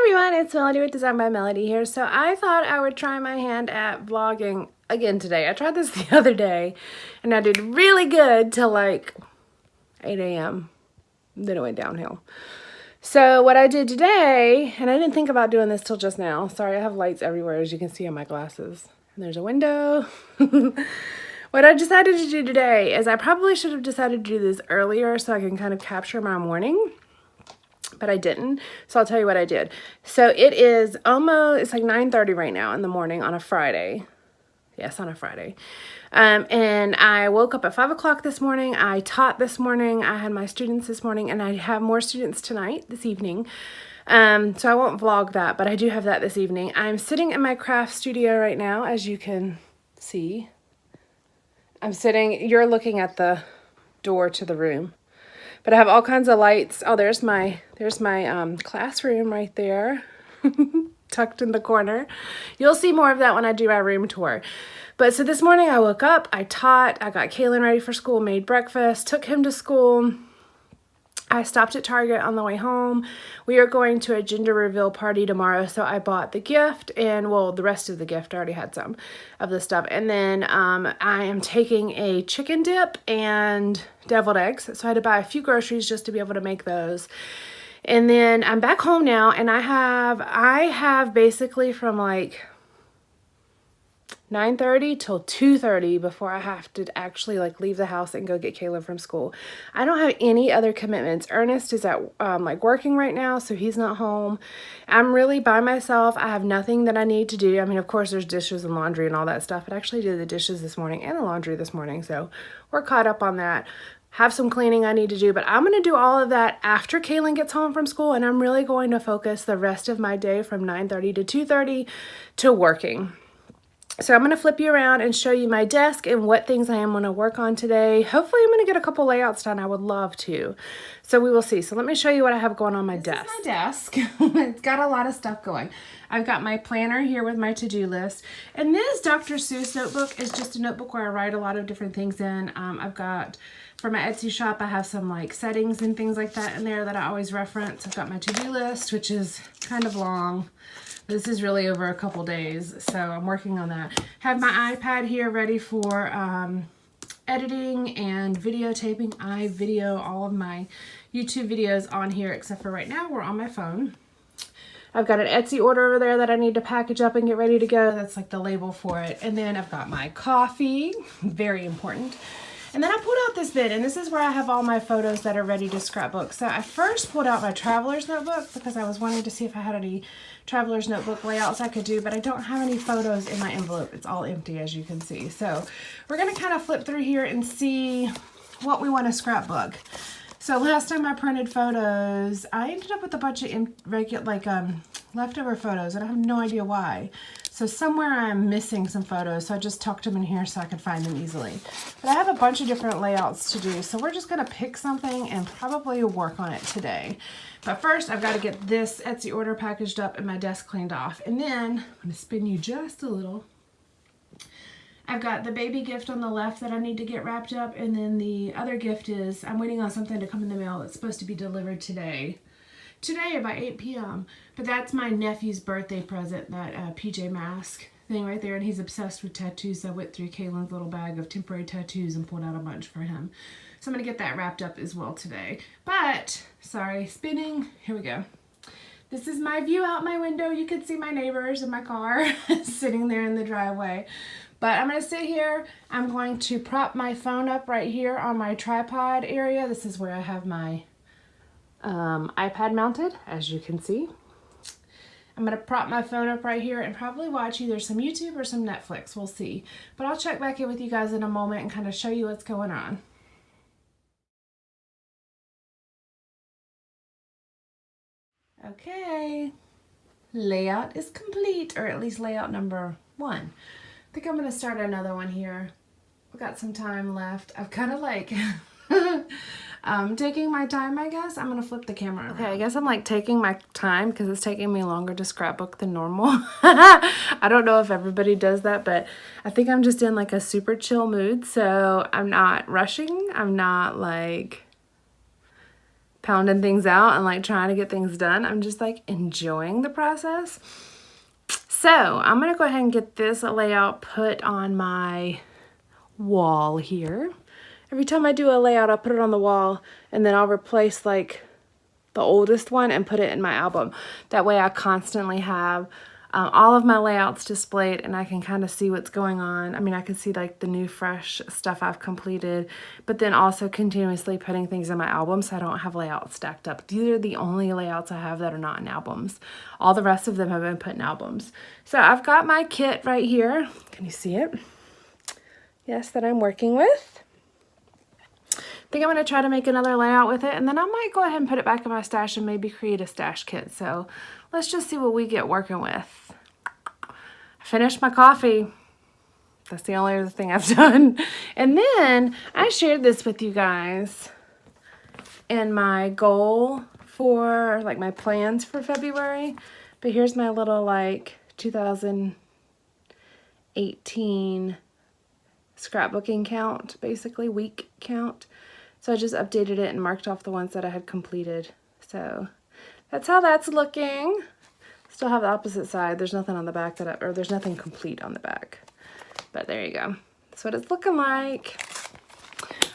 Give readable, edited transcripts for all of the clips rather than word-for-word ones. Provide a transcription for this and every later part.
everyone, it's Melody with Design by Melody here. So I thought I would try my hand at vlogging again today. I tried this the other day and I did really good till like 8 a.m. Then it went downhill. So what I did today, and I didn't think about doing this till just now. Sorry, I have lights everywhere as you can see on my glasses. And there's a window. What I decided to do today is I probably should have decided to do this earlier so I can kind of capture my morning. But I didn't, so I'll tell you what I did. So it's like 9:30 right now in the morning on a Friday. Yes, on a Friday. And I woke up at 5 o'clock this morning. I taught this morning. I had my students this morning, and I have more students this evening. So I won't vlog that, but I do have that this evening. I'm sitting in my craft studio right now, as you can see. You're looking at the door to the room. But I have all kinds of lights. Oh, there's my classroom right there, tucked in the corner. You'll see more of that when I do my room tour. But so this morning I woke up, I taught, I got Kaylin ready for school, made breakfast, took him to school. I stopped at Target on the way home. We are going to a gender reveal party tomorrow, so I bought the gift and, well, the rest of the gift. I already had some of the stuff. And then I am taking a chicken dip and deviled eggs. So I had to buy a few groceries just to be able to make those. And then I'm back home now, and I have basically from like 9:30 till 2:30 before I have to actually like leave the house and go get Caleb from school. I don't have any other commitments. Ernest is at like working right now, so he's not home. I'm really by myself. I have nothing that I need to do. I mean, of course, there's dishes and laundry and all that stuff, but I actually did the dishes this morning and the laundry this morning, so we're caught up on that. Have some cleaning I need to do, but I'm going to do all of that after Kaylin gets home from school, and I'm really going to focus the rest of my day from 9:30 to 2:30 to working. So I'm going to flip you around and show you my desk and what things I am going to work on today. Hopefully I'm going to get a couple layouts done. I would love to. So we will see. So let me show you what I have going on my desk. This is my desk. It's got a lot of stuff going. I've got my planner here with my to-do list. And this Dr. Seuss notebook is just a notebook where I write a lot of different things in. I've got, for my Etsy shop, I have some like settings and things like that in there that I always reference. I've got my to-do list, which is kind of long. This is really over a couple days, so I'm working on that. Have my iPad here ready for editing and videotaping. I video all of my YouTube videos on here, except for right now, we're on my phone. I've got an Etsy order over there that I need to package up and get ready to go. That's like the label for it. And then I've got my coffee, very important. And then I pulled out this bin, and this is where I have all my photos that are ready to scrapbook. So I first pulled out my traveler's notebook because I was wanting to see if I had any traveler's notebook layouts I could do, but I don't have any photos in my envelope. It's all empty, as you can see. So we're going to kind of flip through here and see what we want to scrapbook. So last time I printed photos, I ended up with a bunch of leftover photos, and I have no idea why. So somewhere I'm missing some photos, so I just tucked them in here so I could find them easily. But I have a bunch of different layouts to do, so we're just going to pick something and probably work on it today. But first, I've got to get this Etsy order packaged up and my desk cleaned off. And then, I'm going to spin you just a little. I've got the baby gift on the left that I need to get wrapped up, and then the other gift is, I'm waiting on something to come in the mail that's supposed to be delivered today by 8 p.m. But that's my nephew's birthday present, that PJ Mask thing right there, and he's obsessed with tattoos. So I went through Kaylin's little bag of temporary tattoos and pulled out a bunch for him. So I'm going to get that wrapped up as well today. But, sorry, spinning. Here we go. This is my view out my window. You can see my neighbors in my car sitting there in the driveway. But I'm going to sit here. I'm going to prop my phone up right here on my tripod area. This is where I have my iPad mounted, as you can see. I'm going to prop my phone up right here and probably watch either some YouTube or some Netflix. We'll see. But I'll check back in with you guys in a moment and kind of show you what's going on. Okay, layout is complete, or at least layout number 1. I think I'm going to start another one here. I've got some time left. I've kind of like taking my time, I guess. I'm going to flip the camera around. Okay, I guess I'm like taking my time because it's taking me longer to scrapbook than normal. I don't know if everybody does that, but I think I'm just in like a super chill mood. So I'm not rushing. I'm not like pounding things out and like trying to get things done. I'm just like enjoying the process. So I'm gonna go ahead and get this layout put on my wall here. Every time I do a layout, I'll put it on the wall and then I'll replace like the oldest one and put it in my album. That way I constantly have all of my layouts displayed and I can kind of see what's going on. I mean, I can see like the new fresh stuff I've completed, but then also continuously putting things in my album so I don't have layouts stacked up. These are the only layouts I have that are not in albums. All the rest of them have been put in albums. So I've got my kit right here. Can you see it? Yes, that I'm working with. I think I'm going to try to make another layout with it, and then I might go ahead and put it back in my stash and maybe create a stash kit. So let's just see what we get working with. I finished my coffee. That's the only other thing I've done. And then I shared this with you guys in my goal for, like, my plans for February. But here's my little, like, 2018 scrapbooking count, basically, week count. So I just updated it and marked off the ones that I had completed. So that's how that's looking. Still have the opposite side. There's nothing on the back that or there's nothing complete on the back. But there you go. That's what it's looking like.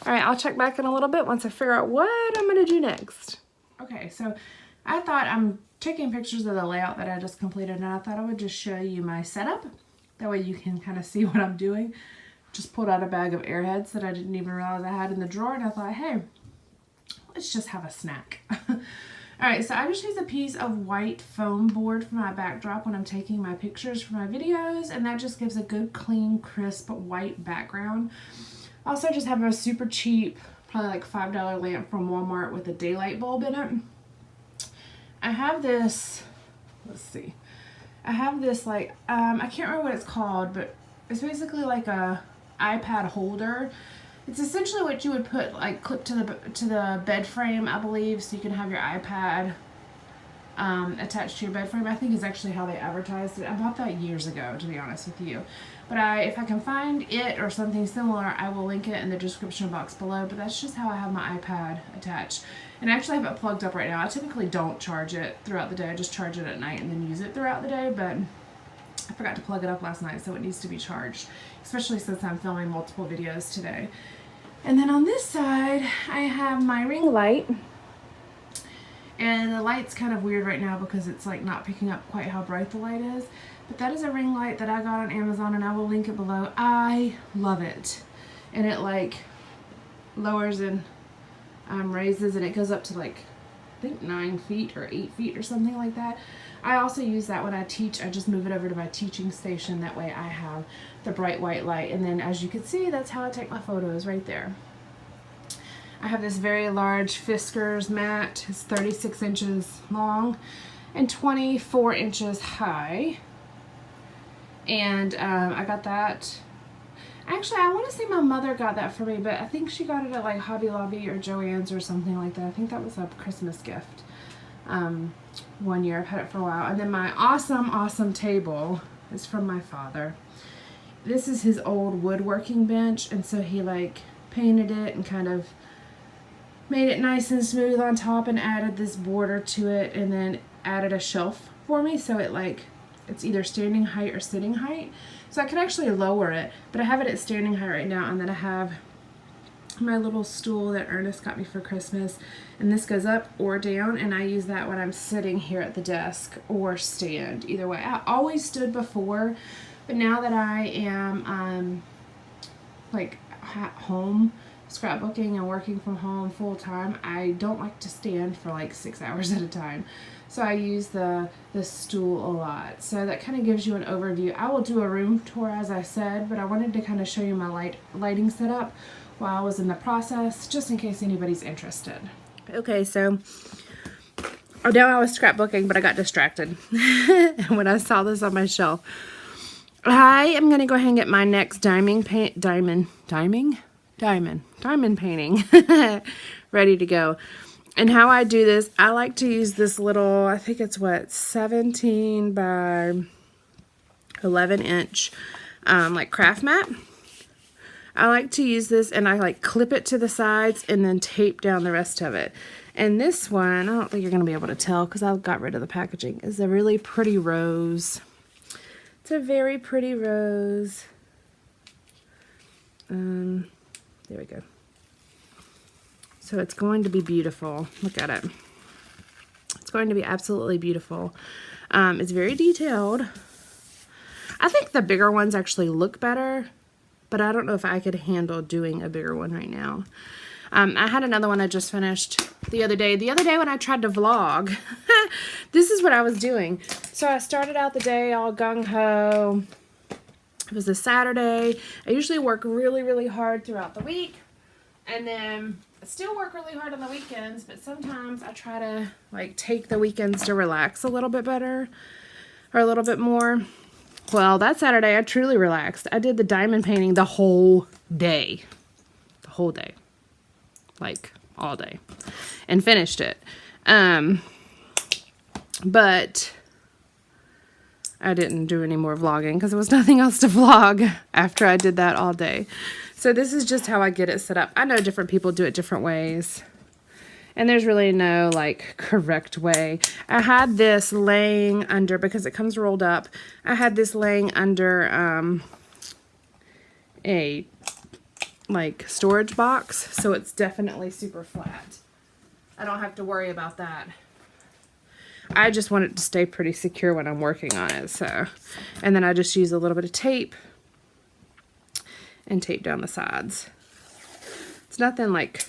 All right, I'll check back in a little bit once I figure out what I'm gonna do next. Okay, so I thought I'm taking pictures of the layout that I just completed, and I thought I would just show you my setup. That way you can kind of see what I'm doing. Just pulled out a bag of Airheads that I didn't even realize I had in the drawer, and I thought, hey, let's just have a snack. All right, so I just use a piece of white foam board for my backdrop when I'm taking my pictures for my videos, and that just gives a good, clean, crisp white background. I also just have a super cheap, probably like $5 lamp from Walmart with a daylight bulb in it. I have this, let's see, I have this like, I can't remember what it's called, but it's basically like a iPad holder. It's essentially what you would put like clip to the bed frame, I believe, so you can have your iPad attached to your bed frame. I think is actually how they advertised it. I bought that years ago, to be honest with you. But if I can find it or something similar, I will link it in the description box below. But that's just how I have my iPad attached. And I actually have it plugged up right now. I typically don't charge it throughout the day. I just charge it at night and then use it throughout the day. But I forgot to plug it up last night, so it needs to be charged, especially since I'm filming multiple videos today. And then on this side, I have my ring light. And the light's kind of weird right now because it's like not picking up quite how bright the light is. But that is a ring light that I got on Amazon, and I will link it below. I love it. And it like lowers and raises, and it goes up to like, I think 9 feet or 8 feet or something like that. I also use that when I teach. I just move it over to my teaching station. That way I have the bright white light. And then as you can see, that's how I take my photos right there. I have this very large Fiskars mat. It's 36 inches long and 24 inches high. And I got that. Actually, I want to say my mother got that for me, but I think she got it at like Hobby Lobby or Joann's or something like that. I think that was a Christmas gift. One year. I've had it for a while. And then my awesome table is from my father. This is his old woodworking bench, and so he like painted it and kind of made it nice and smooth on top and added this border to it, and then added a shelf for me so it like it's either standing height or sitting height. So I can actually lower it, but I have it at standing height right now. And then I have my little stool that Ernest got me for Christmas, and this goes up or down, and I use that when I'm sitting here at the desk or stand, either way. I always stood before, but now that I am like at home scrapbooking and working from home full time, I don't like to stand for like 6 hours at a time. So I use the stool a lot. So that kind of gives you an overview. I will do a room tour as I said, but I wanted to kind of show you my lighting setup while I was in the process, just in case anybody's interested. Okay, so now I was scrapbooking, but I got distracted when I saw this on my shelf. I am going to go ahead and get my next diamond painting ready to go. And how I do this, I like to use this little, I think it's what, 17 by 11 inch like craft mat. I like to use this and I like clip it to the sides and then tape down the rest of it. And this one, I don't think you're going to be able to tell because I got rid of the packaging, is a really pretty rose. It's a very pretty rose. There we go. So it's going to be beautiful. Look at it. It's going to be absolutely beautiful. It's very detailed. I think the bigger ones actually look better, but I don't know if I could handle doing a bigger one right now. I had another one I just finished the other day. The other day when I tried to vlog, this is what I was doing. So I started out the day all gung-ho. It was a Saturday. I usually work really, really hard throughout the week. And then I still work really hard on the weekends, but sometimes I try to like take the weekends to relax a little bit better or a little bit more. Well, that Saturday I truly relaxed. I did the diamond painting the whole day. The whole day. Like all day. And finished it. But I didn't do any more vlogging because there was nothing else to vlog after I did that all day. So this is just how I get it set up. I know different people do it different ways. And there's really no like correct way. I had this laying under, because it comes rolled up, I had this laying under a like storage box. So it's definitely super flat. I don't have to worry about that. I just want it to stay pretty secure when I'm working on it. So, and then I just use a little bit of tape and tape down the sides. It's nothing like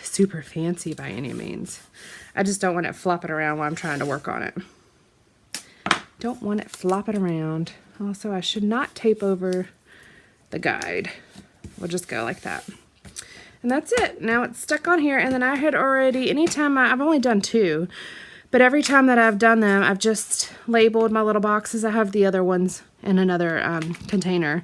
super fancy by any means. I just don't want it flopping around while I'm trying to work on it. Don't want it flopping around. Also, I should not tape over the guide. We'll just go like that. And that's it. Now it's stuck on here. And then I had already, anytime I've only done 2, but every time that I've done them, I've just labeled my little boxes. I have the other ones in another container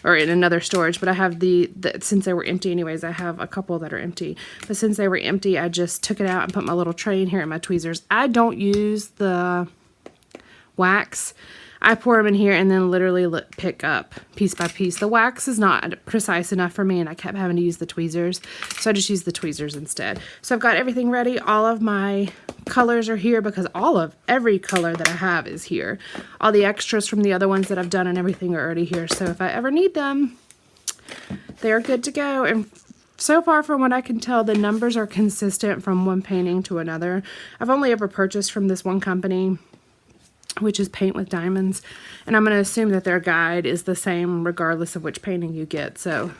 or in another storage, but I have the since they were empty anyways, I have a couple that are empty. But since they were empty, I just took it out and put my little tray in here and my tweezers. I don't use the wax. I pour them in here and then literally pick up piece by piece. The wax is not precise enough for me and I kept having to use the tweezers. So I just use the tweezers instead. So I've got everything ready. All of my colors are here because every color that I have is here. All the extras from the other ones that I've done and everything are already here. So if I ever need them, they're good to go. And so far from what I can tell, the numbers are consistent from one painting to another. I've only ever purchased from this one company, which is Paint with Diamonds, and I'm going to assume that their guide is the same regardless of which painting you get. So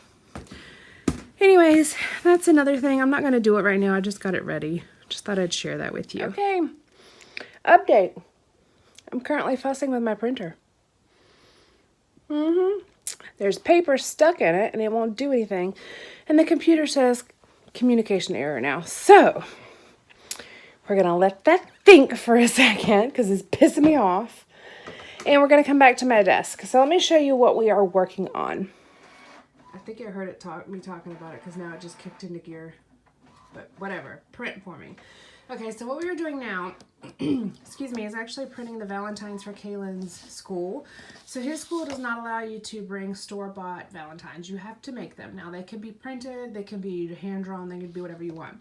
anyways, that's another thing. I'm not going to do it right now. I just got it ready. Just thought I'd share that with you. Okay, update. I'm currently fussing with my printer. There's paper stuck in it and it won't do anything, and the computer says communication error now. So we're going to let that think for a second because it's pissing me off. And we're going to come back to my desk. So let me show you what we are working on. I think I heard me talking about it because now it just kicked into gear. But whatever. Print for me. Okay, so what we are doing now, excuse me, is actually printing the Valentines for Kaylin's school. So his school does not allow you to bring store-bought Valentines. You have to make them. Now, they can be printed. They can be hand-drawn. They can be whatever you want.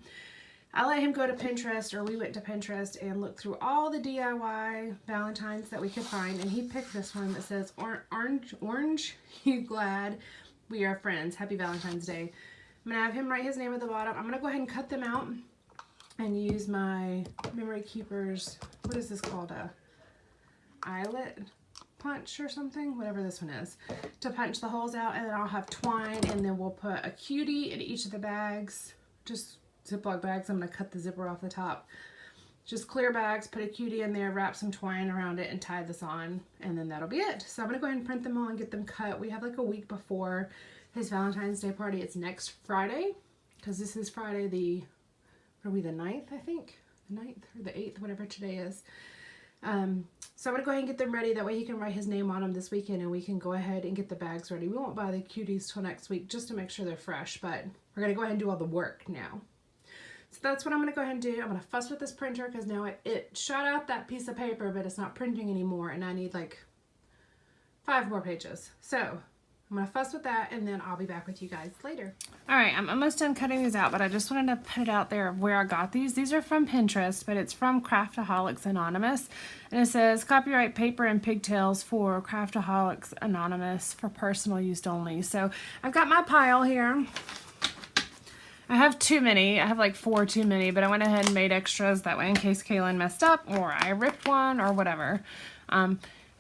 I let him go to Pinterest, or we went to Pinterest and looked through all the DIY Valentines that we could find, and he picked this one that says, Orange, you glad we are friends. Happy Valentine's Day. I'm going to have him write his name at the bottom. I'm going to go ahead and cut them out and use my Memory Keepers, what is this called, a eyelet punch or something, whatever this one is, to punch the holes out, and then I'll have twine, and then we'll put a cutie in each of the bags, just Ziploc bags. I'm going to cut the zipper off the top. Just clear bags, put a cutie in there, wrap some twine around it, and tie this on, and then that'll be it. So I'm going to go ahead and print them all and get them cut. We have like a week before his Valentine's Day party. It's next Friday, because this is Friday the 9th, I think? The 9th or the 8th, whatever today is. So I'm going to go ahead and get them ready. That way he can write his name on them this weekend, and we can go ahead and get the bags ready. We won't buy the cuties till next week just to make sure they're fresh, but we're going to go ahead and do all the work now. So that's what I'm going to go ahead and do. I'm going to fuss with this printer because now it shot out that piece of paper, but it's not printing anymore, and I need like 5 more pages. So I'm going to fuss with that, and then I'll be back with you guys later. All right, I'm almost done cutting these out, but I just wanted to put it out there where I got these. These are from Pinterest, but it's from Craftaholics Anonymous. And it says, copyright paper and pigtails for Craftaholics Anonymous for personal use only. So I've got my pile here. I have too many. I have like 4 too many, but I went ahead and made extras that way in case Kaylin messed up or I ripped one or whatever.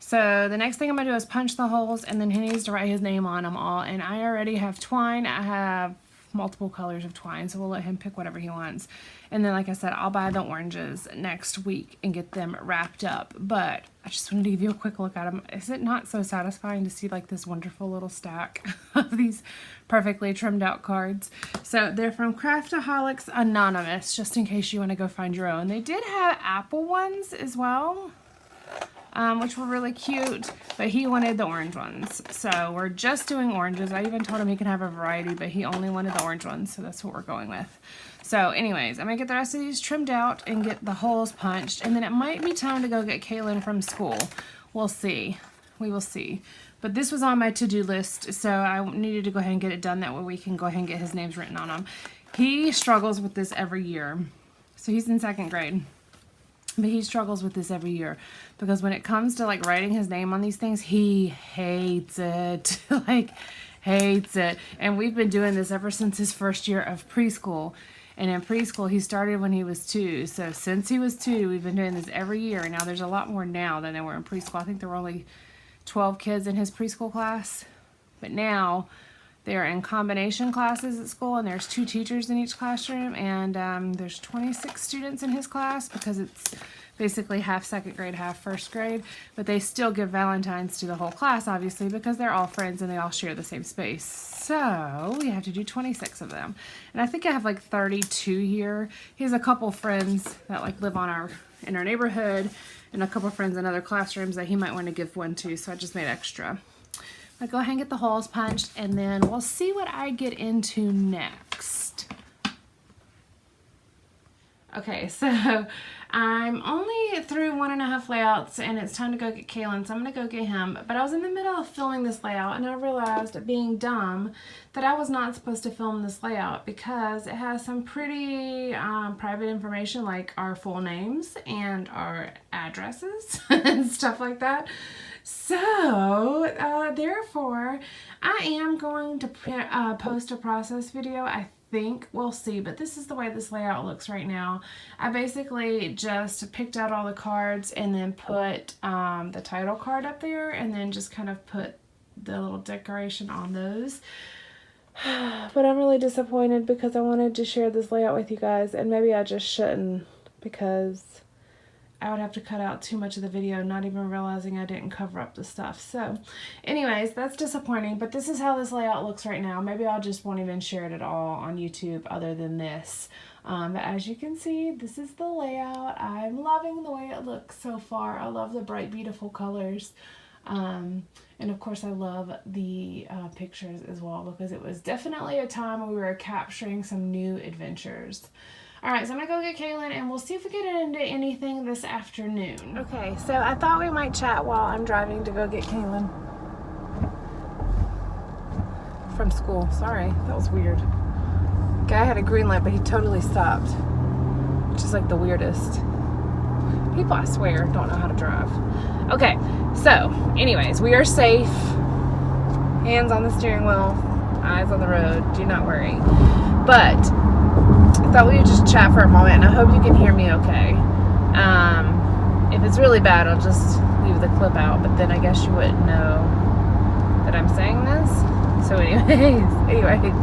So the next thing I'm going to do is punch the holes, and then he needs to write his name on them all. And I already have twine. I have multiple colors of twine, so we'll let him pick whatever he wants. And then, like I said, I'll buy the oranges next week and get them wrapped up. But I just wanted to give you a quick look at them. Is it not so satisfying to see like this wonderful little stack of these perfectly trimmed out cards? So they're from Craftaholics Anonymous, just in case you want to go find your own. They did have apple ones as well, which were really cute, but he wanted the orange ones. So we're just doing oranges. I even told him he can have a variety, but he only wanted the orange ones, so that's what we're going with. So anyways, I'm going to get the rest of these trimmed out and get the holes punched, and then it might be time to go get Kaylin from school. We'll see. We will see. But this was on my to-do list, so I needed to go ahead and get it done. That way we can go ahead and get his names written on them. He struggles with this every year. So he's in 2nd grade. But he struggles with this every year because when it comes to like writing his name on these things, he hates it. Like, hates it. And we've been doing this ever since his first year of preschool. And in preschool, he started when he was 2. So since he was 2, we've been doing this every year. And now there's a lot more now than there were in preschool. I think there were only 12 kids in his preschool class. But now they're in combination classes at school, and there's 2 teachers in each classroom, and there's 26 students in his class because it's basically half 2nd grade, half 1st grade, but they still give Valentines to the whole class, obviously, because they're all friends and they all share the same space. So we have to do 26 of them, and I think I have like 32 here. He has a couple friends that like live on in our neighborhood, and a couple friends in other classrooms that he might want to give one to, so I just made extra. I'll go ahead and get the holes punched, and then we'll see what I get into next. Okay, so I'm only through 1.5 layouts, and it's time to go get Kaylin, so I'm going to go get him. But I was in the middle of filming this layout, and I realized, being dumb, that I was not supposed to film this layout because it has some pretty private information, like our full names and our addresses and stuff like that. So, therefore, I am going to post a process video. I think we'll see, but this is the way this layout looks right now. I basically just picked out all the cards and then put the title card up there, and then just kind of put the little decoration on those. But I'm really disappointed because I wanted to share this layout with you guys, and maybe I just shouldn't because I would have to cut out too much of the video, not even realizing I didn't cover up the stuff. So anyways, that's disappointing, but this is how this layout looks right now. Maybe I'll just won't even share it at all on YouTube other than this. But as you can see, this is the layout. I'm loving the way it looks so far. I love the bright, beautiful colors. And of course I love the pictures as well, because it was definitely a time when we were capturing some new adventures. Alright, so I'm going to go get Kaylin, and we'll see if we get into anything this afternoon. Okay, so I thought we might chat while I'm driving to go get Kaylin from school. Sorry, that was weird. Guy had a green light, but he totally stopped, which is like the weirdest. People, I swear, don't know how to drive. Okay, so anyways, we are safe. Hands on the steering wheel, eyes on the road, do not worry. But I thought we would just chat for a moment, and I hope you can hear me okay. If it's really bad, I'll just leave the clip out, but then I guess you wouldn't know that I'm saying this. So anyways.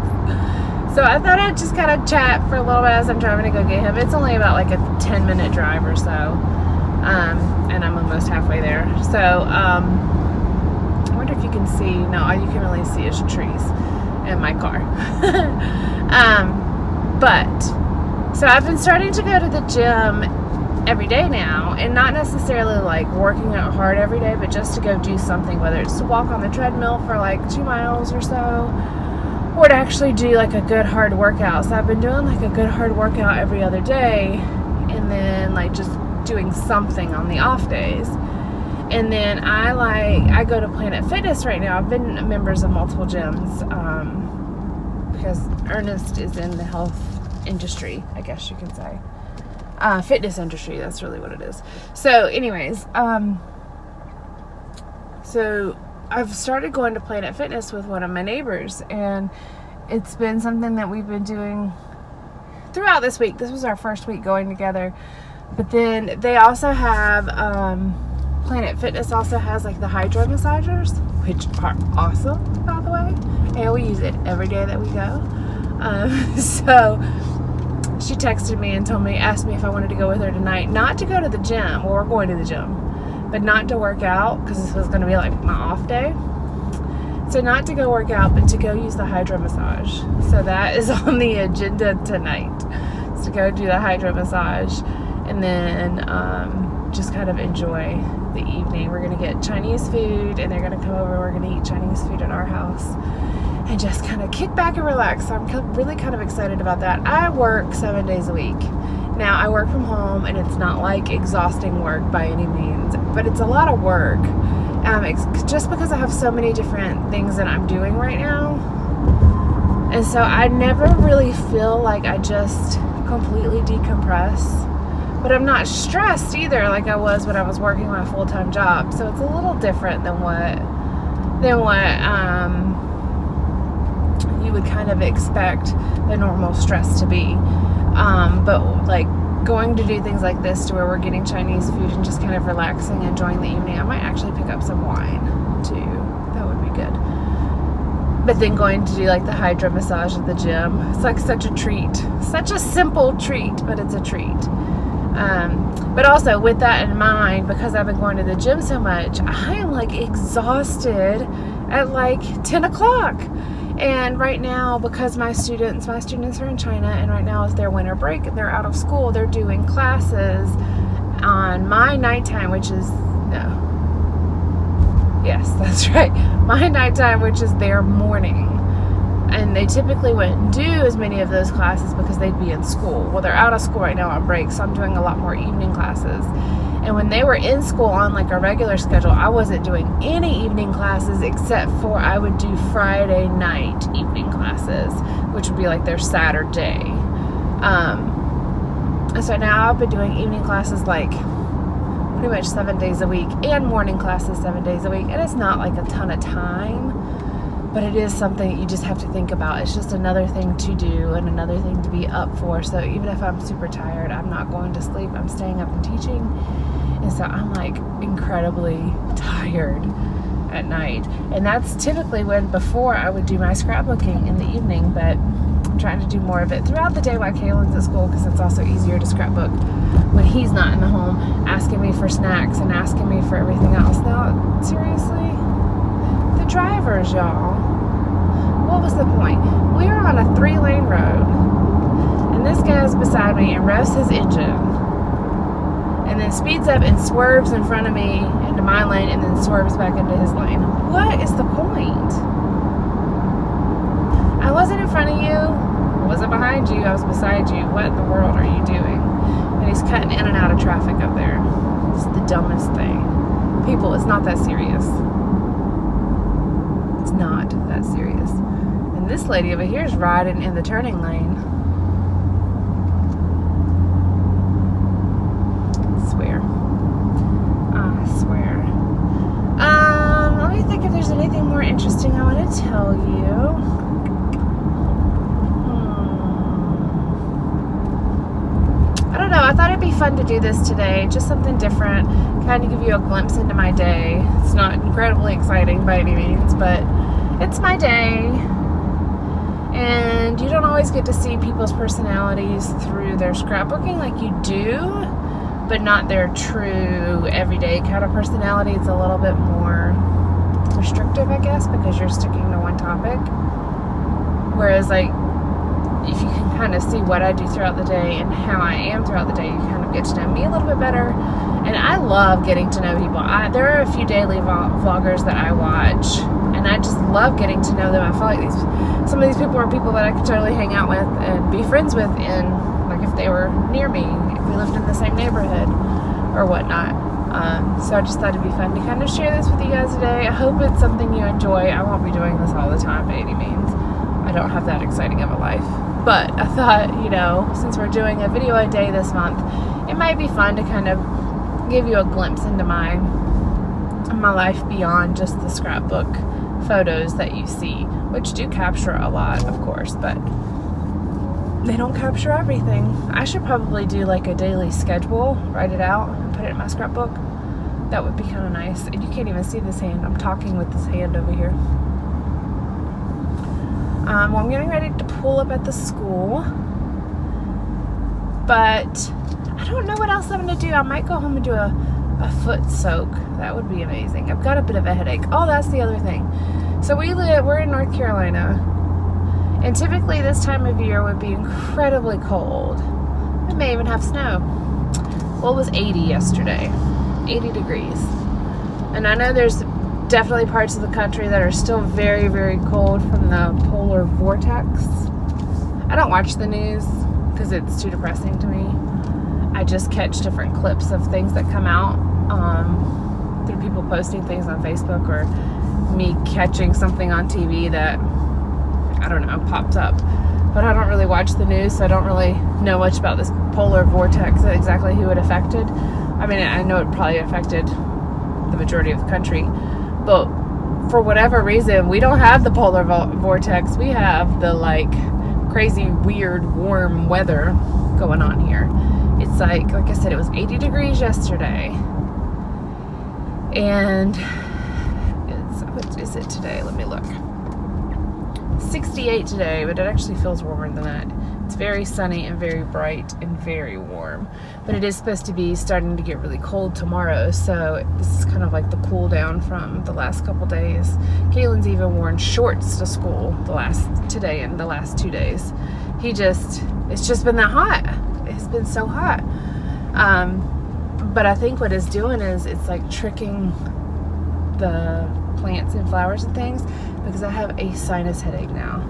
So I thought I'd just kind of chat for a little bit as I'm driving to go get him. It's only about like a 10-minute drive or so, and I'm almost halfway there. So I wonder if you can see. No, all you can really see is trees in my car. But so I've been starting to go to the gym every day now, and not necessarily like working out hard every day, but just to go do something, whether it's to walk on the treadmill for like 2 miles or so, or to actually do like a good hard workout. So I've been doing like a good hard workout every other day, and then like just doing something on the off days. And then I go to Planet Fitness right now. I've been members of multiple gyms because Ernest is in the health industry, I guess you can say. Fitness industry, that's really what it is. So anyways, so I've started going to Planet Fitness with one of my neighbors, and it's been something that we've been doing throughout this week. This was our first week going together. But then they also have, Planet Fitness also has like the hydro massagers, which are awesome, by the way. And we use it every day that we go. So she texted me and asked me if I wanted to go with her tonight. Not to go to the gym. Well, we're going to the gym. But not to work out, because this was going to be like my off day. So not to go work out, but to go use the hydro massage. So that is on the agenda tonight. Is to go do the hydro massage. And then just kind of enjoy the evening. We're going to get Chinese food, and they're going to come over. We're going to eat Chinese food at our house and just kind of kick back and relax. So I'm really kind of excited about that. I work 7 days a week. Now, I work from home, and it's not like exhausting work by any means, but it's a lot of work. Just because I have so many different things that I'm doing right now. And so I never really feel like I just completely decompress. But I'm not stressed either like I was when I was working my full-time job. So it's a little different than what you would kind of expect the normal stress to be. But like going to do things like this to where we're getting Chinese food and just kind of relaxing, enjoying the evening. I might actually pick up some wine too. That would be good. But then going to do like the hydro massage at the gym. It's like such a treat. Such a simple treat, but it's a treat. But also with that in mind, because I've been going to the gym so much, I am like exhausted at like 10 o'clock. And right now, because my students are in China, and right now is their winter break and they're out of school, they're doing classes on my nighttime, which is, that's right, my nighttime, which is their morning. And they typically wouldn't do as many of those classes because they'd be in school. Well, they're out of school right now on break, so I'm doing a lot more evening classes. And when they were in school on like a regular schedule, I wasn't doing any evening classes except for I would do Friday night evening classes, which would be like their Saturday. And so now I've been doing evening classes like pretty much 7 days a week, and morning classes 7 days a week. And it's not like a ton of time, but it is something that you just have to think about. It's just another thing to do and another thing to be up for. So even if I'm super tired, I'm not going to sleep. I'm staying up and teaching. And so I'm like incredibly tired at night. And that's typically when before I would do my scrapbooking in the evening, but I'm trying to do more of it throughout the day while Kaylin's at school, because it's also easier to scrapbook when he's not in the home, asking me for snacks and asking me for everything else. Now, seriously? The drivers, y'all. What was the point? We were on a 3-lane road, and this guy's beside me and revs his engine, and then speeds up and swerves in front of me into my lane, and then swerves back into his lane. What is the point? I wasn't in front of you. I wasn't behind you. I was beside you. What in the world are you doing? And he's cutting in and out of traffic up there. It's the dumbest thing. People, it's not that serious. It's not that serious. And this lady over here is riding in the turning lane. I swear. Let me think if there's anything more interesting I want to tell you. I don't know. I thought it'd be fun to do this today. Just something different. Kind of give you a glimpse into my day. It's not incredibly exciting by any means, but it's my day. And you don't always get to see people's personalities through their scrapbooking like you do, but not their true everyday kind of personality. It's a little bit more restrictive, I guess, because you're sticking to one topic. Whereas, like, if you can kind of see what I do throughout the day and how I am throughout the day, you kind of get to know me a little bit better. And I love getting to know people. There are a few daily vloggers that I watch, and I just love getting to know them. I feel like some of these people are people that I could totally hang out with and be friends with, like if they were near me, if we lived in the same neighborhood or whatnot. So I just thought it'd be fun to kind of share this with you guys today. I hope it's something you enjoy. I won't be doing this all the time by any means. I don't have that exciting of a life. But I thought, you know, since we're doing a video a day this month, it might be fun to kind of give you a glimpse into my life beyond just the scrapbook photos that you see, which do capture a lot, of course, but they don't capture everything. I should probably do like a daily schedule, write it out, and put it in my scrapbook. That would be kind of nice. And you can't even see this hand. I'm talking with this hand over here. Well, I'm getting ready to pull up at the school, but I don't know what else I'm going to do. I might go home and do a foot soak. That would be amazing. I've got a bit of a headache. Oh, that's the other thing. So we're in North Carolina, and typically this time of year would be incredibly cold. It may even have snow. Well, it was 80 yesterday, 80 degrees. And I know there's definitely parts of the country that are still very, very cold from the polar vortex. I don't watch the news because it's too depressing to me. I just catch different clips of things that come out through people posting things on Facebook, or me catching something on TV that, I don't know, pops up. But I don't really watch the news, so I don't really know much about this polar vortex, exactly who it affected. I mean, I know it probably affected the majority of the country, but for whatever reason, we don't have the polar vortex. We have the like crazy, weird, warm weather going on here. It's like I said, it was 80 degrees yesterday, and what is it today? Let me look. 68 today, but it actually feels warmer than that. It's very sunny and very bright and very warm, but it is supposed to be starting to get really cold tomorrow, so this is kind of like the cool down from the last couple days. Kalen's even worn shorts to school today and the last 2 days. It's just been that hot. It's been so hot. But I think what it's doing is it's like tricking the plants and flowers and things, because I have a sinus headache now,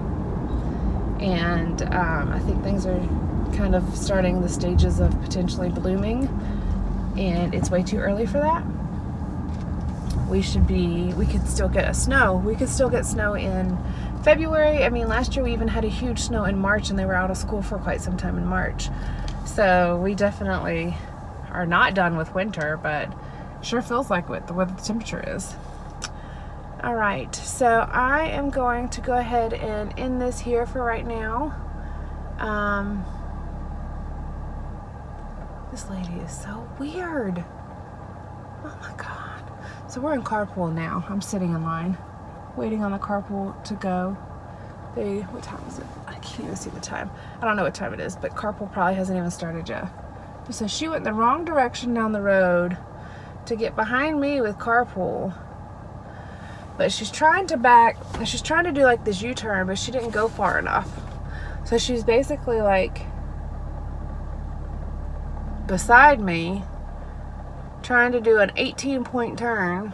and I think things are kind of starting the stages of potentially blooming, and it's way too early for that. We could still get snow. We could still get snow in February. I mean, last year we even had a huge snow in March, and they were out of school for quite some time in March. So we definitely are not done with winter, but sure feels like what the temperature is. All right, so I am going to go ahead and end this here for right now. This lady is so weird. Oh my God. So we're in carpool now. I'm sitting in line, waiting on the carpool to go. What time is it? I can't even see the time. I don't know what time it is, but carpool probably hasn't even started yet. So she went the wrong direction down the road to get behind me with carpool. But she's trying to do like this U-turn, but she didn't go far enough. So she's basically like beside me, trying to do an 18-point turn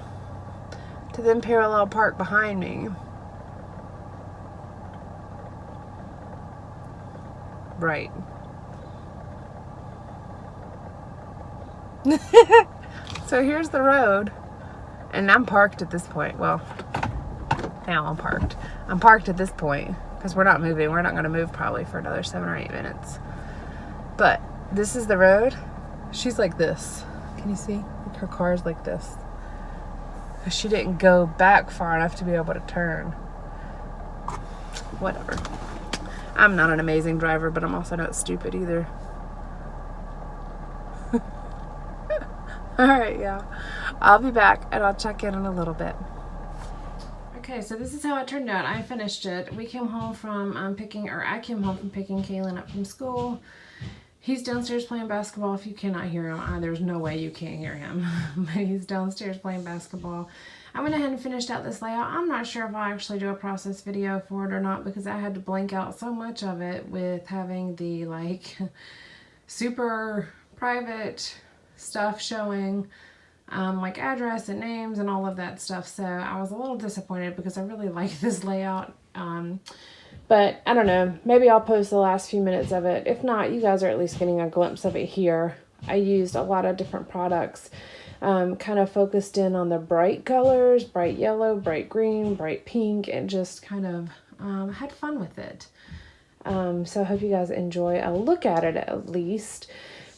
to then parallel park behind me. Right. So here's the road. And I'm parked at this point. Well, now I'm parked. I'm parked at this point because we're not moving. We're not going to move probably for another 7 or 8 minutes. But this is the road. She's like this. Can you see? Like her car's like this. Because she didn't go back far enough to be able to turn. Whatever. I'm not an amazing driver, but I'm also not stupid either. All right, yeah. I'll be back and I'll check in a little bit. Okay, so this is how it turned out. I finished it. I came home from picking Kalen up from school. He's downstairs playing basketball. If you cannot hear him, there's no way you can't hear him. But he's downstairs playing basketball. I went ahead and finished out this layout. I'm not sure if I'll actually do a process video for it or not, because I had to blank out so much of it with having the like super private stuff showing, like address and names and all of that stuff. So I was a little disappointed because I really like this layout. But I don't know, maybe I'll post the last few minutes of it. If not, you guys are at least getting a glimpse of it here. I used a lot of different products. kind of focused in on the bright colors, bright yellow, bright green, bright pink, and just kind of had fun with it. So I hope you guys enjoy a look at it at least.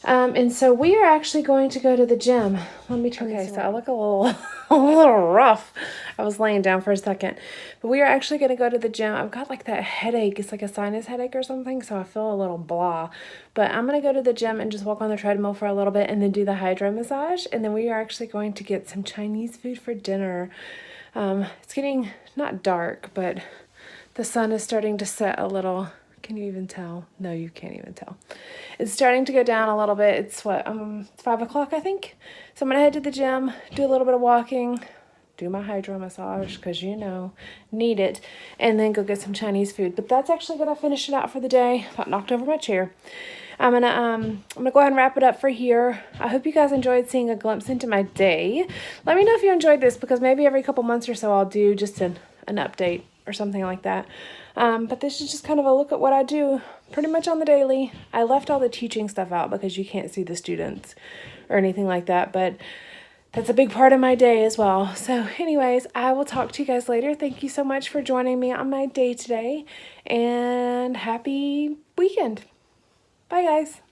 And so we are actually going to go to the gym. Let me turn this around. So I look a little, a little rough. I was laying down for a second. But we are actually going to go to the gym. I've got like that headache. It's like a sinus headache or something. So I feel a little blah. But I'm going to go to the gym and just walk on the treadmill for a little bit and then do the hydro massage. And then we are actually going to get some Chinese food for dinner. It's getting not dark, but the sun is starting to set a little. Can you even tell? No, you can't even tell. It's starting to go down a little bit. It's what, 5 o'clock, I think. So I'm going to head to the gym, do a little bit of walking, do my hydro massage, because you know, need it, and then go get some Chinese food. But that's actually going to finish it out for the day. I knocked over my chair. I'm gonna go ahead and wrap it up for here. I hope you guys enjoyed seeing a glimpse into my day. Let me know if you enjoyed this, because maybe every couple months or so I'll do just an update or something like that. But this is just kind of a look at what I do pretty much on the daily. I left all the teaching stuff out because you can't see the students or anything like that, but that's a big part of my day as well. So anyways, I will talk to you guys later. Thank you so much for joining me on my day today, and happy weekend. Bye guys.